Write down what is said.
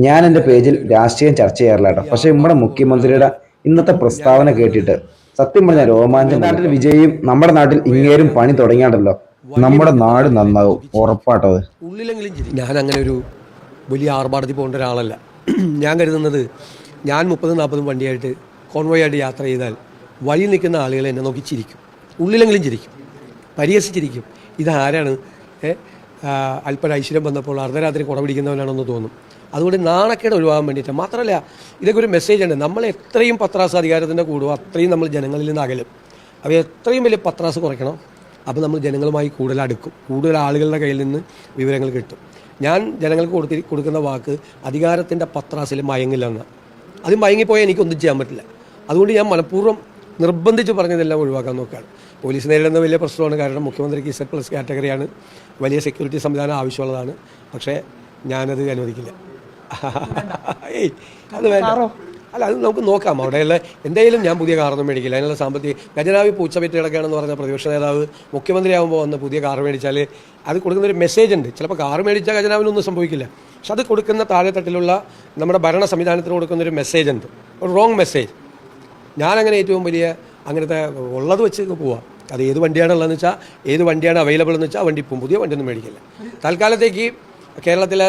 ഞാൻ എൻ്റെ പേജിൽ രാഷ്ട്രീയം ചർച്ച ചെയ്യാറില്ല കേട്ടോ. പക്ഷെ നമ്മുടെ മുഖ്യമന്ത്രിയുടെ ഇന്നത്തെ പ്രസ്താവന കേട്ടിട്ട് സത്യം പറഞ്ഞ രോമാഞ്ചം. നാട്ടിൽ വിജയും നമ്മുടെ നാട്ടിൽ ഇങ്ങേരും പണി തുടങ്ങിയാണ്ടല്ലോ. നമ്മുടെ നാട് നന്നാവും ഉറപ്പാട്ടോ അത്. ഉള്ളിലെങ്കിലും ഞാൻ അങ്ങനെ ഒരു വലിയ ആർഭാടത്തിൽ പോകേണ്ട ഒരാളല്ല. ഞാൻ കരുതുന്നത് ഞാൻ 30-40 വണ്ടിയായിട്ട് കോൺവോയ് ആയിട്ട് യാത്ര ചെയ്താൽ വഴി നിൽക്കുന്ന ആളുകൾ എന്നെ നോക്കി ചിരിക്കും, ഉള്ളിലെങ്കിലും ചിരിക്കും, പരിഹസിച്ചിരിക്കും. ഇതാരാണ് അല്പം ഐശ്വര്യം വന്നപ്പോൾ അർദ്ധരാത്രി കുട പിടിക്കുന്നവനാണെന്ന് തോന്നും. അതുകൊണ്ട് നാണക്കേട് ഒഴിവാകാൻ വേണ്ടിയിട്ട് മാത്രമല്ല, ഇതൊക്കെ ഒരു മെസ്സേജ് ഉണ്ട്. നമ്മൾ എത്രയും പത്രാസ് അധികാരത്തിൻ്റെ കൂടുമോ അത്രയും നമ്മൾ ജനങ്ങളിൽ നിന്ന് അകലും. അവ എത്രയും വലിയ പത്രാസ് കുറയ്ക്കണം. അപ്പോൾ നമ്മൾ ജനങ്ങളുമായി കൂടുതൽ അടുക്കും, കൂടുതൽ ആളുകളുടെ കയ്യിൽ നിന്ന് വിവരങ്ങൾ കിട്ടും. ഞാൻ ജനങ്ങൾക്ക് കൊടുക്കുന്ന വാക്ക് അധികാരത്തിൻ്റെ പത്രാസിൽ മയങ്ങില്ലെന്ന്. അത് മയങ്ങിപ്പോയാൽ എനിക്കൊന്നും ചെയ്യാൻ പറ്റില്ല. അതുകൊണ്ട് ഞാൻ മനഃപൂർവ്വം നിർബന്ധിച്ച് പറഞ്ഞതെല്ലാം ഒഴിവാക്കാൻ നോക്കുകയാണ്. പോലീസ് നേരിടുന്ന വലിയ പ്രശ്നമാണ്. കാരണം മുഖ്യമന്ത്രിക്ക് Z+ കാറ്റഗറിയാണ്, വലിയ സെക്യൂരിറ്റി സംവിധാനം ആവശ്യമുള്ളതാണ്. പക്ഷേ ഞാനത് അനുവദിക്കില്ല. അത് വേണ്ട. അല്ല, അത് നമുക്ക് നോക്കാം. അവിടെയുള്ള എന്തായാലും ഞാൻ പുതിയ കാറൊന്നും മേടിക്കില്ല. അതിനുള്ള സാമ്പത്തിക ഖജനാവി പൂച്ചപെറ്റ് കിടക്കുകയാണെന്ന് പറഞ്ഞ പ്രതിപക്ഷ നേതാവ് മുഖ്യമന്ത്രിയാകുമ്പോൾ വന്ന് പുതിയ കാർ മേടിച്ചാൽ അത് കൊടുക്കുന്നൊരു മെസ്സേജ് ഉണ്ട്. ചിലപ്പോൾ കാർ മേടിച്ചാൽ ഖജനാവിനൊന്നും സംഭവിക്കില്ല. പക്ഷെ അത് കൊടുക്കുന്ന താഴെത്തട്ടിലുള്ള നമ്മുടെ ഭരണ സംവിധാനത്തിന് കൊടുക്കുന്നൊരു മെസ്സേജ് ഉണ്ട്, ഒരു റോങ് മെസ്സേജ്. ഞാനങ്ങനെ ഏറ്റവും വലിയ അങ്ങനത്തെ ഉള്ളത് വെച്ച് പോവാം. അത് ഏത് വണ്ടിയാണുള്ളതെന്ന് വെച്ചാൽ, ഏത് വണ്ടിയാണ് അവൈലബിൾ എന്ന് വെച്ചാൽ വണ്ടി പോകും. പുതിയ വണ്ടിയൊന്നും മേടിക്കില്ല. തൽക്കാലത്തേക്ക് കേരളത്തിലെ